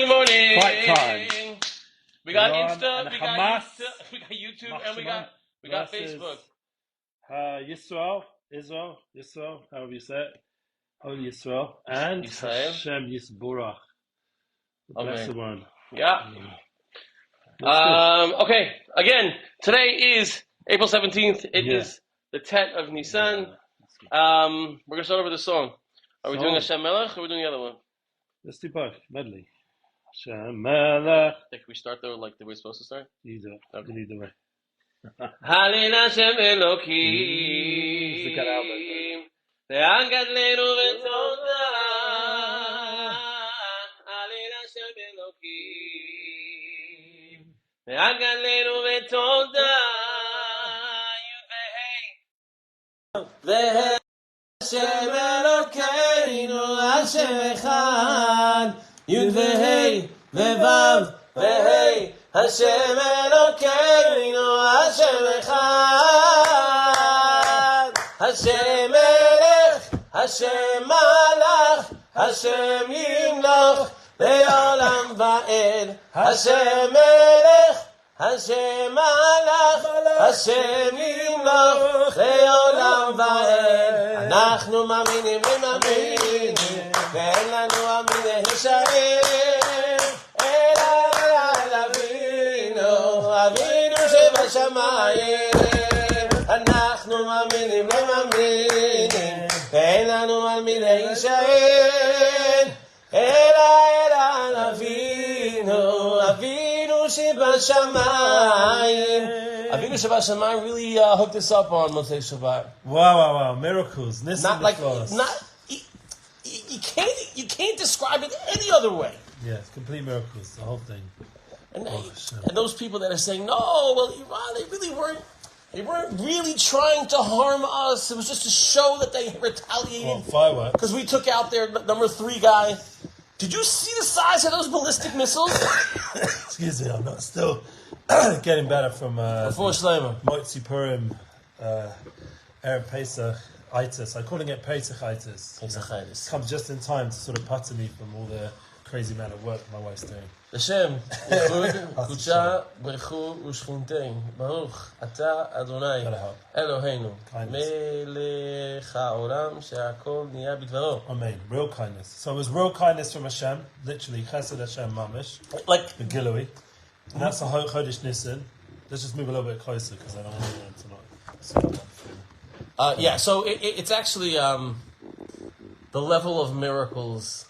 morning. Fight time. We got Iran Insta, and we got Hamas. Insta, we got YouTube, and we got Facebook. Israel, however you say it. Holy Yisrael. And Yisrael. Hashem Yisborach. The blessed one. Yeah. Okay, again, today is April 17th. It is the 10th of Nisan. We're going to start over the song. Are we doing Hashem Melech or are we doing the other one? Let's do both, medley. Hashem Melech. Think we start though like the way we're supposed to start? Either way. Halil Hashem It's a Elohim good album. Ve'an gadleinu v'toda Halil Hashem Elohim Ve'an gadleinu v'toda Ve'he Hashem Elokeinu Hashem Echad Yud ve'hei ve'vav ve'hei Hashem Elokeinu Hashem Echad Hashem Melech Hashem Malach Hashem Yimloch Le'olam va'ed Hashem Melech Hashem Malach Hashem Yimloch Le'olam va'ed אנחנו מאמינים ומאמינים ואין לנו אמין להישאר אלא אבינו שבשמיים אנחנו מאמינים ומאמינים ואין לנו אמין להישאר אלא אבינו שבשמיים Avinu Shabbat Shamayim really hooked us up on Motzei Shabbat. Wow. Miracles. Not like, you can't describe it any other way. Yeah, it's complete miracles, the whole thing. And those people that are saying, no, well, Iran, they weren't really trying to harm us. It was just to show that they retaliated. Well, fireworks. Because we took out their number 3 guy. Did you see the size of those ballistic missiles? Excuse me, I'm not still getting better from Motzi Purim, Erev Pesach itis. I'm calling it Pesach-itis. Pesach-itis. Comes just in time to sort of putter me from all the crazy amount of work my wife's doing. Hashem, Yichud, Kudsha, Berchu, Ushchintein, Baruch, Ata Adonai, Eloheinu, Melech HaOlam, She'akol Niya B'dvaro. Amen. Real kindness. So it was real kindness from Hashem, literally, Chesed Hashem Mamish, like the Gilui. And that's the Chodesh Nisan. Let's just move a little bit closer because I don't want anyone to not. So it's actually the level of miracles.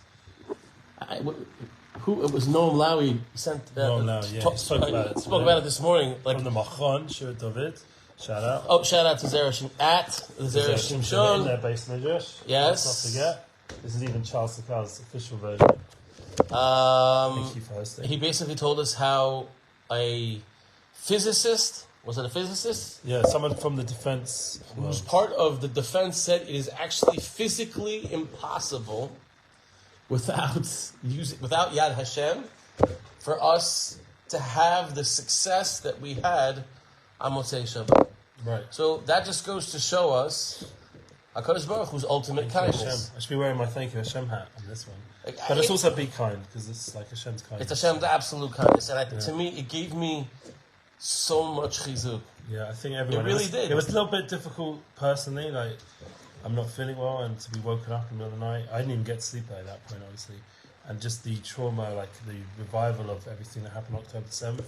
It was Noam Lowy sent Noam Lowy, spoke about it this morning. Like from the Machon, Shir David. Shout out. Oh, shout out to Zerah at Zerah Shimshon. In their base Midrash. Yes. Let's not forget. This is even Charles Sakal's official version. Thank you for hosting. He basically told us how a physicist, was it a physicist? Yeah, someone from the defense. Who's part of the defense said it is actually physically impossible without Yad Hashem for us to have the success that we had on Motzei Shabbat. Right. So that just goes to show us HaKadosh Baruch Hu's ultimate kindness. Hashem. I should be wearing my Thank You Hashem hat on this one. But it's also be kind, because it's like Hashem's kindness. It's Hashem's absolute kindness. And to me, it gave me so much chizuk. Yeah, I think everyone... It really did. It was a little bit difficult personally, like, I'm not feeling well, and to be woken up in the middle of the night. I didn't even get sleep at that point, obviously. And just the trauma, like the revival of everything that happened October 7th,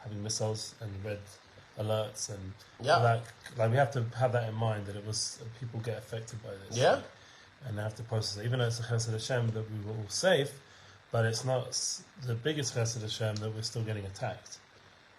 having missiles and red alerts and all that. Like, we have to have that in mind, that it was... people get affected by this. Yeah. And they have to process it. Even though it's a Chesed Hashem that we were all safe, but it's not the biggest Chesed Hashem that we're still getting attacked.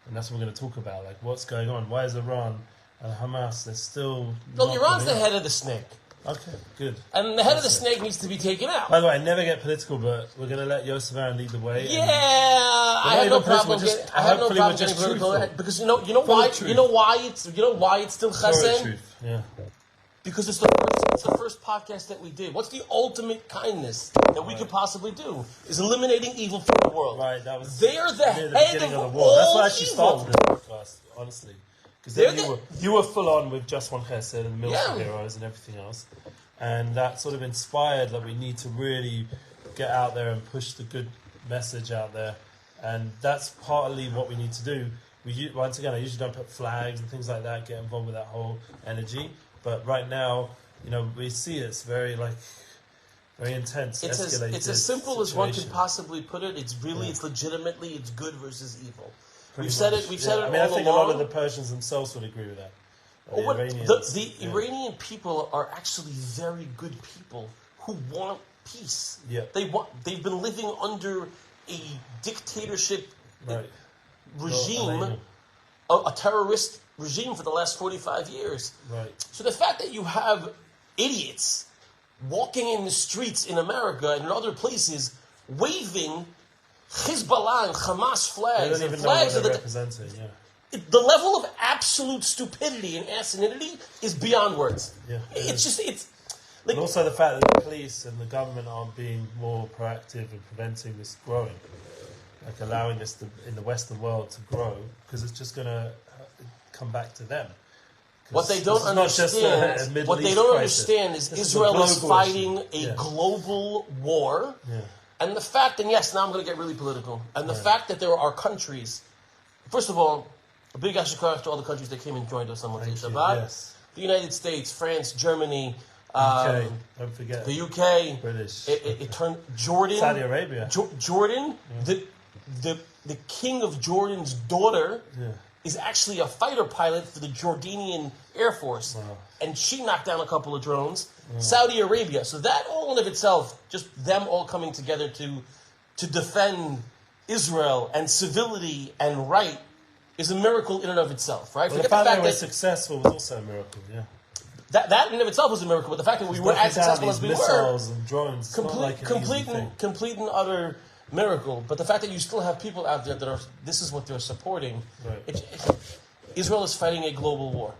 And that's what we're going to talk about. Like, what's going on? Why is Iran and Hamas, they're still... Well, Iran's the head of the snake. Okay, good. And the head of the snake needs to be taken out. By the way, I never get political, but we're going to let Yosef Aharon lead the way. Yeah, I have no problem getting political. Because you know why it's still chesed? Yeah. Because it's the first podcast that we did. What's the ultimate kindness that we could possibly do? Is eliminating evil from the world. Right, that was... They're the head of the all war. That's why I actually evil. started this podcast, honestly. Because you were full on with Just One Chesed and Military Heroes and everything else. And that sort of inspired that we need to really get out there and push the good message out there, and that's partly what we need to do. Once again, I usually don't put flags and things like that, get involved with that whole energy. But right now, we see it's very intense. It's as simple as one can possibly put it. It's really, it's legitimately, it's good versus evil. We've said it. We've said it. I think along. a lot of the Persians themselves would agree with that. The Iranian people are actually very good people who want peace. Yeah. They've been living under a dictatorship regime, a terrorist regime for the last 45 years. Right. So the fact that you have idiots walking in the streets in America and in other places waving Hezbollah and Hamas flags, they don't even and flags know what they're representing. the level of absolute stupidity and asininity is beyond words. Yeah. It's But also the fact that the police and the government aren't being more proactive in preventing this growing, like allowing this in the Western world to grow, because it's just going to come back to them. What they don't understand, is Israel is fighting a global war, and the fact, and yes, now I'm going to get really political, and the fact that there are countries. First of all, a big ashikar to all the countries that came and joined us on Motzei Shabbat. Yes. The United States, France, Germany, UK, don't forget. the UK, British. It turned Jordan, Saudi Arabia. Jordan, the king of Jordan's daughter is actually a fighter pilot for the Jordanian Air Force, and she knocked down a couple of drones. Saudi Arabia, so that all in of itself, just them all coming together to defend Israel and civility and right, is a miracle in and of itself, right? Well, the fact that we were successful was also a miracle, That in and of itself was a miracle, but the fact that we were as successful as we missiles and drones, complete and utter miracle. But the fact that you still have people out there that this is what they're supporting. Right. Israel is fighting a global war.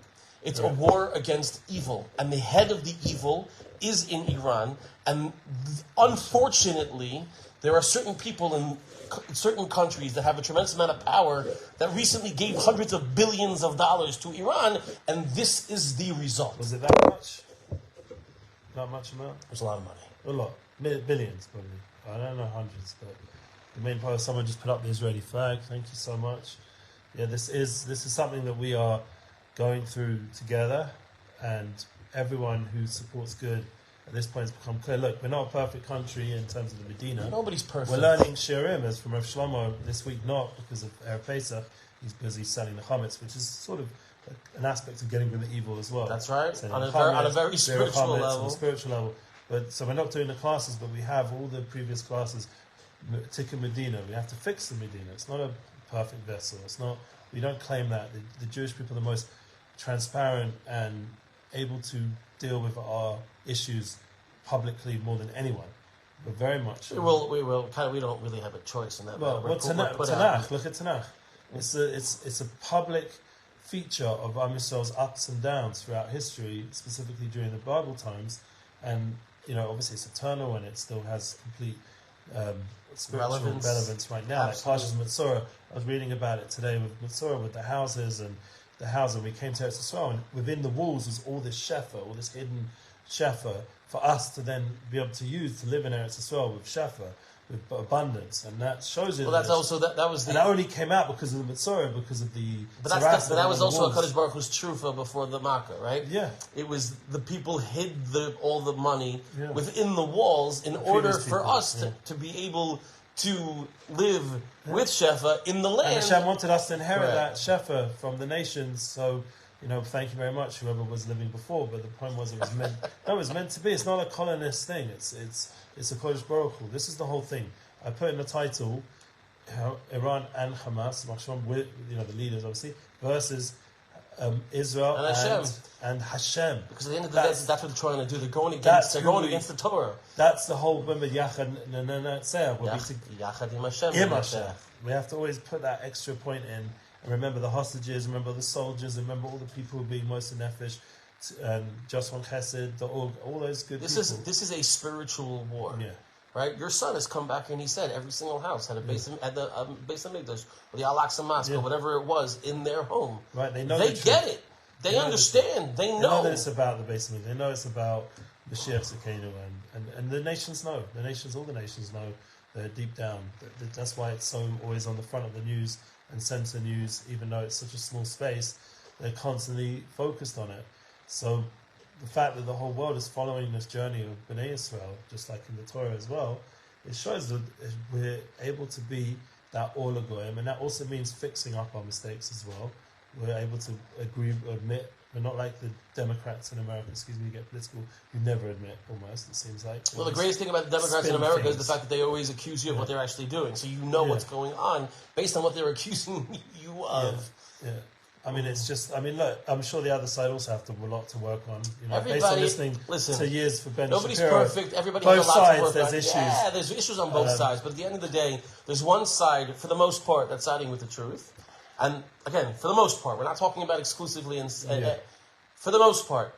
It's a war against evil, and the head of the evil is in Iran. And unfortunately, there are certain people in certain countries that have a tremendous amount of power that recently gave hundreds of billions of dollars to Iran, and this is the result. Was it that much? Not much amount? It was a lot of money. A lot. Billions, probably. I don't know, hundreds, but the main part is someone just put up the Israeli flag. Thank you so much. Yeah, this is something that we are going through together, and everyone who supports good at this point has become clear. Look, we're not a perfect country in terms of the Medina. Nobody's perfect. We're learning Shirim, as from Rav Shlomo this week, not because of Erev Pesach. He's busy selling the chametz, which is sort of an aspect of getting rid of evil as well. That's right. On a very spiritual level. On a spiritual level. But so we're not doing the classes, but we have all the previous classes. Tikkun Medina, we have to fix the Medina. It's not a perfect vessel. It's not. We don't claim that. The Jewish people are the most transparent and able to deal with our issues publicly more than anyone. But very much. We don't really have a choice in that. Well, Tanakh. Look at Tanakh. It's a public feature of Am Yisrael's ups and downs throughout history, specifically during the Bible times, and obviously it's eternal and it still has complete spiritual relevance right now. Absolutely. Like Parshas Metzora, I was reading about it today with Metzora, with the houses and the house, and we came to Eretz Yisrael, and within the walls was all this shefa, all this hidden shefa, for us to then be able to use to live in Eretz Yisrael with shefa, with abundance, and that shows you. Well, that's also that was the. And that only came out because of the Metzora, because of the. But that was also a Kadosh Baruch Hu's trufa before the Makkah, right? Yeah. It was the people hid all the money within the walls in order for us to be able to live with shefa in the land. And Hashem wanted us to inherit that shefa from the nations, so. Thank you very much, whoever was living before. But the point was, it was meant. No, it was meant to be. It's not a colonist thing. It's a Kodesh Baruch Hu. This is the whole thing. I put in the title, Iran and Hamas, with the leaders obviously, versus Israel and Hashem. Because at the end of the day, that's what they're trying to do. They're going against the Torah. That's the whole. Remember, Yachad Hashem. We have to always put that extra point in. And remember the hostages, remember the soldiers, remember all the people who are being most nefesh, Just One Chesed, all those good people. This is a spiritual war, right? Your son has come back and he said every single house had a base of Mikdash or the Al-Aqsa Mosque or whatever it was in their home. Right? They know. They get it. They understand. They know that it's about the base of Mikdash. They know it's about the Mashiach Tzidkeinu, and the nations know. All the nations know They're deep down. That's why it's so always on the front of the news and center news, even though it's such a small space. They're constantly focused on it. So the fact that the whole world is following this journey of Bnei Israel, just like in the Torah as well, it shows that we're able to be that Ola Goyim, and that also means fixing up our mistakes as well. We're able to admit. We're not like the Democrats in America, get political, who never admit, almost, it seems like. Well, the greatest thing about the Democrats in America is the fact that they always accuse you of what they're actually doing. So you know what's going on based on what they're accusing you of. Yeah. I mean, it's just, look, I'm sure the other side also have a lot to work on. Everybody, based on listening to years for Ben nobody's Shapiro. Perfect. Everybody both has a lot sides, to work there's on. issues. Yeah, there's issues on both sides. But at the end of the day, there's one side, for the most part, that's siding with the truth. And again, for the most part, we're not talking about exclusively. For the most part,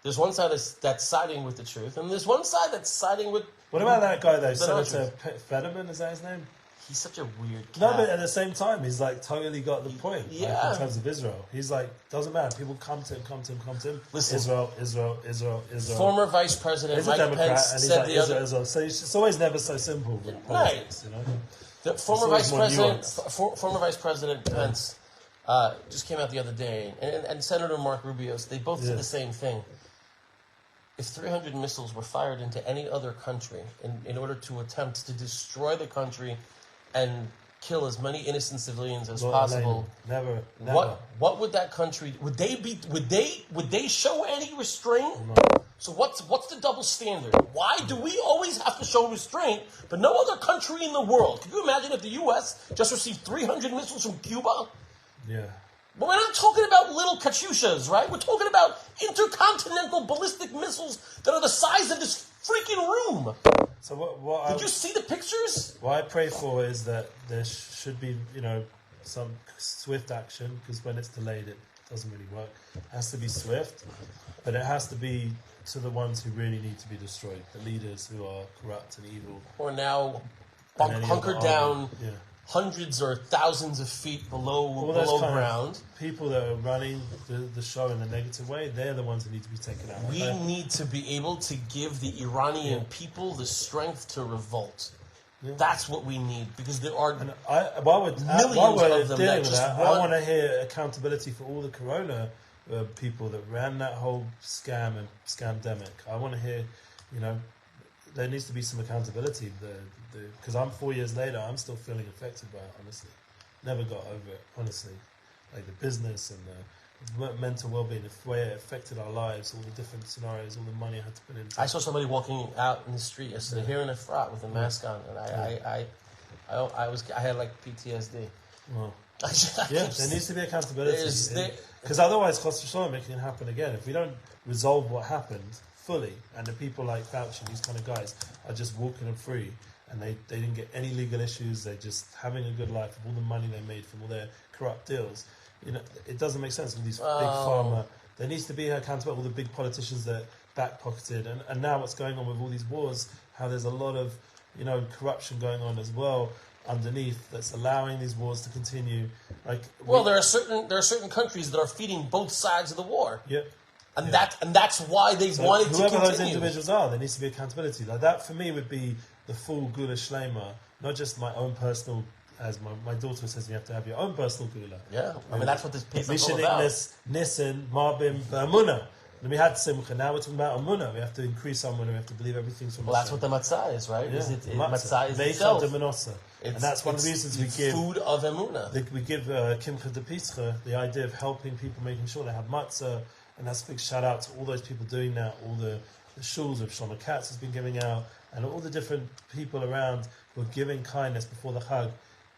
there's one side that's siding with the truth, and there's one side that's siding with... What about that guy, though, Senator Fetterman, is that his name? He's such a weird cat. No, but at the same time, he's totally got the point. Yeah. In terms of Israel. He's doesn't matter. People come to him. Listen, Israel. Former Vice President he's Mike a Democrat, Pence and he's said the other... Israel. So it's always never so simple with politics, The former Vice President Pence just came out the other day, and Senator Mark Rubio, they both said the same thing. If 300 missiles were fired into any other country in order to attempt to destroy the country and kill as many innocent civilians as possible, never. What would that country? Would they show any restraint? No. So what's the double standard? Why do we always have to show restraint, but no other country in the world? Can you imagine if the U.S. just received 300 missiles from Cuba? Yeah. But we're not talking about little Katyushas, right? We're talking about intercontinental ballistic missiles that are the size of this freaking room. So what Did you see the pictures? What I pray for is that there should be, some swift action, because when it's delayed, it doesn't really work. It has to be swift, but it has to be to the ones who really need to be destroyed, the leaders who are corrupt and evil. Or now hunkered down hundreds or thousands of feet below ground. People that are running the show in a negative way, they're the ones that need to be taken out. We need to be able to give the Iranian people the strength to revolt. Yeah. That's what we need, because there are millions of them that just I want to hear accountability for all the corona people that ran that whole scam and scamdemic. I want to hear, there needs to be some accountability. Because I'm 4 years later, I'm still feeling affected by it, honestly. Never got over it, honestly. Like the business and the mental well-being, the way it affected our lives, all the different scenarios, all the money I had to put into. I saw somebody walking out in the street yesterday, here in a frat with a mask on, and I had like PTSD. Well, there needs to be accountability. Because otherwise, Chas v'Shalom, it can happen again. If we don't resolve what happened fully, and the people like Fauci, these kind of guys, are just walking them free, and they didn't get any legal issues, they're just having a good life with all the money they made from all their corrupt deals. It doesn't make sense with these big pharma. There needs to be accountability, all the big politicians that back-pocketed, and now what's going on with all these wars, how there's a lot of corruption going on as well underneath that's allowing these wars to continue. There are certain countries that are feeding both sides of the war. Yeah. And that's why they wanted to continue. Whoever those individuals are, there needs to be accountability. Like that for me would be the full Gula Shlema, not just my own personal, as my daughter says, you have to have your own personal Gula. Yeah, that's what this piece is all about. Nissen, Marbim, Amunah. And we had Simcha, now we're talking about Amunah. We have to increase our Amunah, we have to believe everything's from that's what the matzah is, right? Yeah. Matzah is itself. And that's one of the reasons we give food of Emunah. We give Kimcha de Pischa, the idea of helping people, making sure they have matzah. And that's a big shout out to all those people doing that, all the shuls of Shlomo Katz has been giving out, and all the different people around who are giving kindness before the Chag,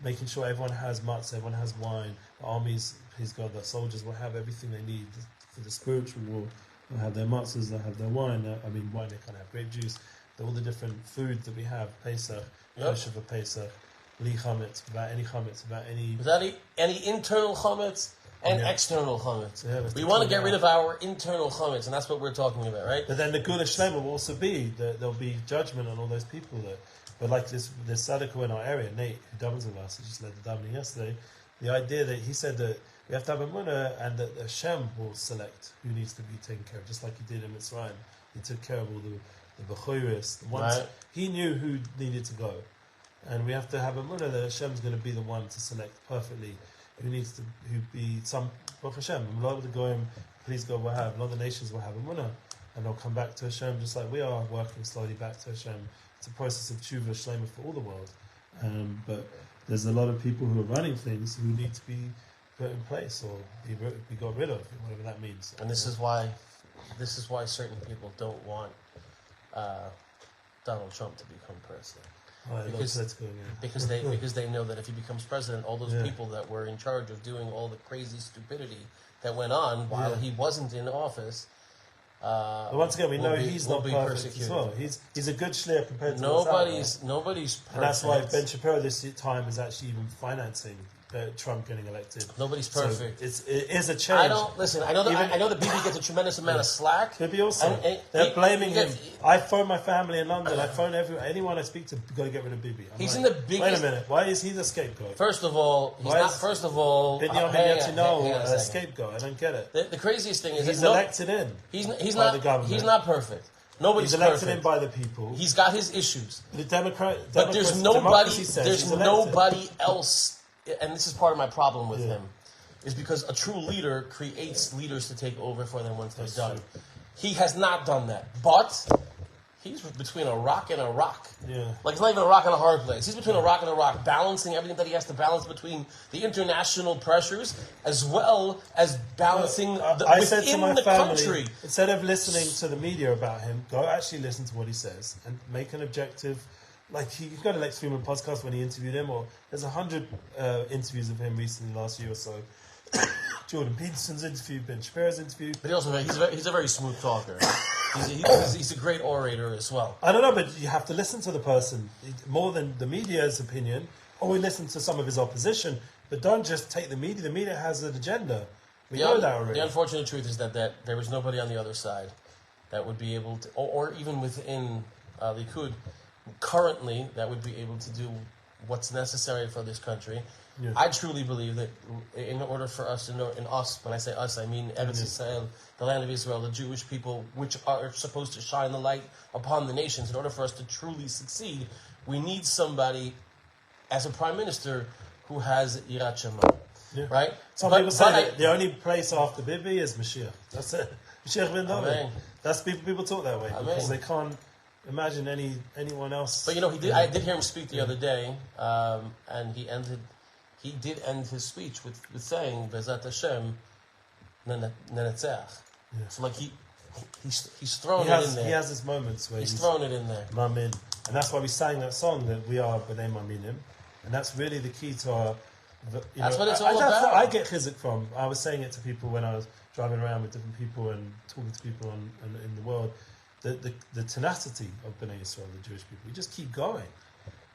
making sure everyone has matzah, everyone has wine, the armies, please God, the soldiers will have everything they need for the spiritual war. They'll have their matzahs, they'll have their wine, wine they can't have grape juice, all the different food that we have, Pesach, kosher for Pesach, li chametz, without any internal chametz, and external chametz. Yeah, we want to get rid of our internal chametz, and that's what we're talking about, right? But then the Gula Shlema will also be that there'll be judgment on all those people that. But like this Sadako in our area, Nate, who doubles with us, who just led the davening yesterday, the idea that he said that we have to have a munah and that Hashem will select who needs to be taken care of, just like he did in Mitzrayim. He took care of all the Bechoros, the ones he knew who needed to go. And we have to have a munah that Hashem's going to be the one to select perfectly who be some, Baruch Hashem, a lot of the goyim, please God will have, a lot of the nations will have a munah, and they'll come back to Hashem just like we are working slowly back to Hashem. It's a process of tshuva shlema for all the world. But there's a lot of people who are running things who need to be put in place or be got rid of, whatever that means. And this is why certain people don't want Donald Trump to become president. Because they know that if he becomes president, all those people that were in charge of doing all the crazy stupidity that went on while he wasn't in office. But once again, we know he's not perfect as well. He's a good shliach compared to nobody's perfect. And that's why Ben Shapiro this time is actually even financing Trump getting elected. Nobody's perfect. So it is a change. I know that Bibi gets a tremendous amount of slack. Bibi also. They're blaming him. I phone my family in London. I phone anyone I speak to. Got to get rid of Bibi. He's in the biggest. Wait a minute. Why is he the scapegoat? First of all, he's not. First of all, a scapegoat. I don't get it. The craziest thing is he's elected in. He's not. He's not perfect. Nobody's elected perfect. in by the people. He's got his issues. The Democrat. But there's nobody. There's nobody else. And this is part of my problem with him, is because a true leader creates leaders to take over for them once they're done. True. He has not done that, but he's between a rock and a rock. Yeah. Like it's not even a rock and a hard place. He's between a rock and a rock, balancing everything that he has to balance between the international pressures as well as balancing said to my the family, country. Instead of listening to the media about him, go actually listen to what he says and make an objective. Like you go to Lex Freeman podcast when he interviewed him, or there's 100 interviews of him recently last year or so. Jordan Peterson's interview, Ben Shapiro's interview. But he's a very smooth talker. He's a great orator as well. I don't know, but you have to listen to the person more than the media's opinion, or we listen to some of his opposition. But don't just take the media. The media has an agenda. We know that already. The unfortunate truth is that there was nobody on the other side that would be able to, or even within Likud, currently, that would be able to do what's necessary for this country. Yeah. I truly believe that in order for us to know, in us, when I say us, I mean Eretz Israel, the land of Israel, the Jewish people, which are supposed to shine the light upon the nations. In order for us to truly succeed, we need somebody as a prime minister who has Yirat Shamayim. Yeah. Right? Some people say that the only place after Bibi is Mashiach. That's it. Mashiach ben David. That's people talk that way because they can't imagine anyone else. But I did hear him speak the other day, and he did end his speech with saying Bezat Hashem Nenetzach. So like he's thrown it in there. He has his moments where he's thrown it in there. Mamin. And that's why we sang that song that we are B'nai Maminim. And that's really the key to our that's what it's all about. That's what I get chizuk from. I was saying it to people when I was driving around with different people and talking to people in the world. The tenacity of B'nai Yisrael, the Jewish people. We just keep going.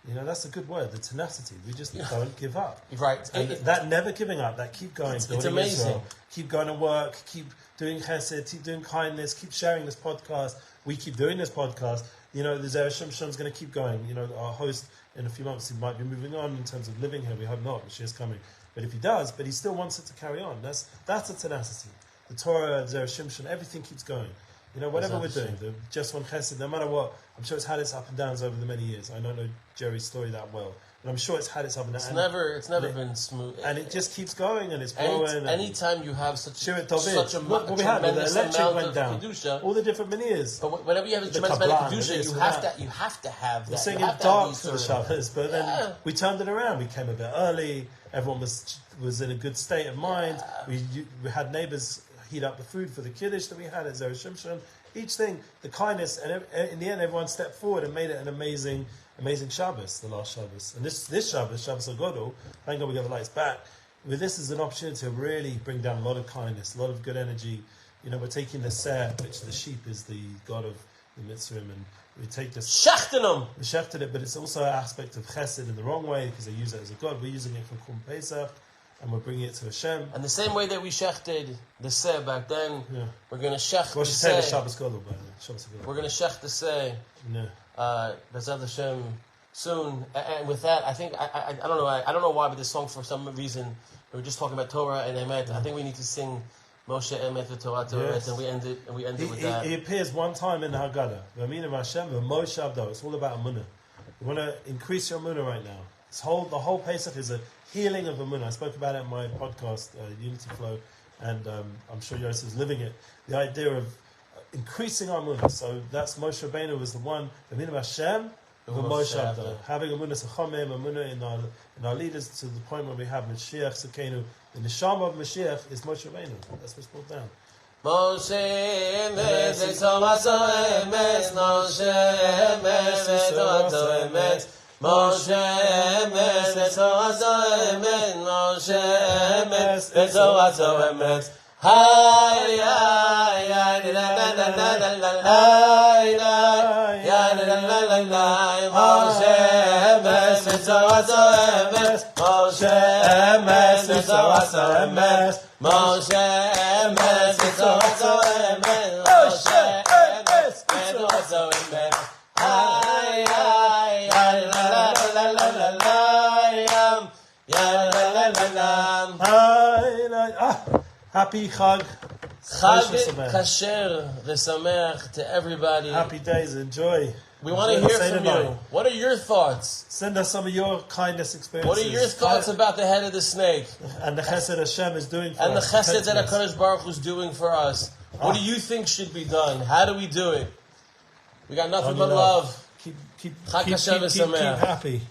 That's a good word, the tenacity. We just don't give up. Right. And that never giving up, that keep going. It's amazing. Israel, keep going to work, keep doing chesed, keep doing kindness, keep sharing this podcast. We keep doing this podcast. The Zera Shimshon's going to keep going. Our host, in a few months, he might be moving on in terms of living here. We hope not, but she is coming. But if he does, he still wants it to carry on. That's a tenacity. The Torah, Zera Shimshon, everything keeps going. Whatever we're doing, the just one chesed, no matter what, I'm sure it's had its up and downs over the many years. I don't know Jerry's story that well, but I'm sure it's had its up and downs. It's never been smooth, and it just keeps going and it's growing. Anytime you have such a tremendous amount of kedusha, all the different years. But whenever you have a tremendous amount of kedusha, you have to have that. We're singing dark for the Shabbos, but then we turned it around. We came a bit early. Everyone was in a good state of mind. We had neighbors heat up the food for the kiddush that we had at Zera Shimshon. Each thing, the kindness, and in the end, everyone stepped forward and made it an amazing Shabbos, the last Shabbos. And this Shabbos, Shabbos HaGodol, thank God we got the lights back. With this is an opportunity to really bring down a lot of kindness, a lot of good energy. We're taking the Seh, which the sheep is the god of the Mitzrayim, and we take this... Shechted We shechted it, but it's also an aspect of chesed in the wrong way, because they use it as a god. We're using it for Korban Pesach. And we're bringing it to Hashem. And the same way that we shechted the Seh back then, we're going to shech the Seh. We're going to shech the Seh. Bezat Hashem soon. And with that, I think I don't know. I don't know why, but this song, for some reason, we were just talking about Torah and Emet. I think we need to sing Moshe Emet v'Torah Emet, and we end it with that. He appears one time in the Haggadah. V'aminu Hashem v'Moshe Abdo. It's all about Amunah. You want to increase your emunah right now. The whole Pesach is a healing of emunah. I spoke about it in my podcast, Unity Flow, and I'm sure Yosef is living it. The idea of increasing our emunah. So that's Moshe Rabbeinu was the one, Emunah Hashem, Moshe Abda. Having emunah Sachamim, emunah in our leaders to the point where we have Mashiach Sekenu. The neshama of Mashiach is Moshe Rabbeinu. That's what's brought down. Moshe emes, etzovaso emes, Moshe emes, etzovaso emes, Moshe emes, etzovaso emes, Moshe emes, etzovaso emes. Hay, hay, hay, la la la la la la, hay, hay, hay, la la la la. Moshe emes, etzovaso emes, Moshe emes, etzovaso emes, Moshe emes, etzovaso emes, Moshe emes, etzovaso emes. Hay, hay, hay, la la la la la la, ya la la la la. Happy Chag. Chag Kasher V'Sameach to everybody. Happy days, enjoy. We want to hear from you. What are your thoughts? Send us some of your kindness experiences. What are your thoughts about the head of the snake? And the chesed Hashem is doing for us. And the chesed that HaKadosh Baruch Hu is doing for us. What do you think should be done? How do we do it? We got nothing but love. Keep Chag Kasher V'Sameach. Keep happy.